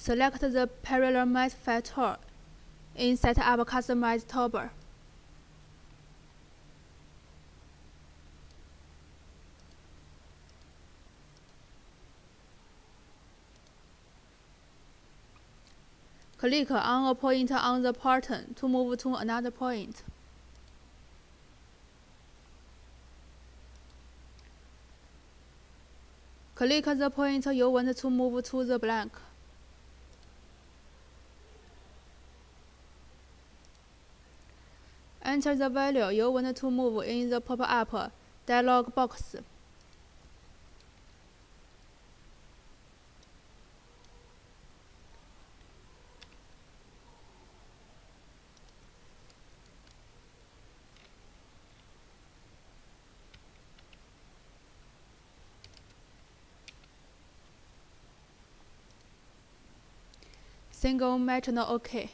Select the parallel MOSFET tool in Setup Customize toolbar. Click on a point on the pattern to move to another point. Click the point you want to move to the blank. Enter the value you want to move in the pop-up dialog box. Single metal OK.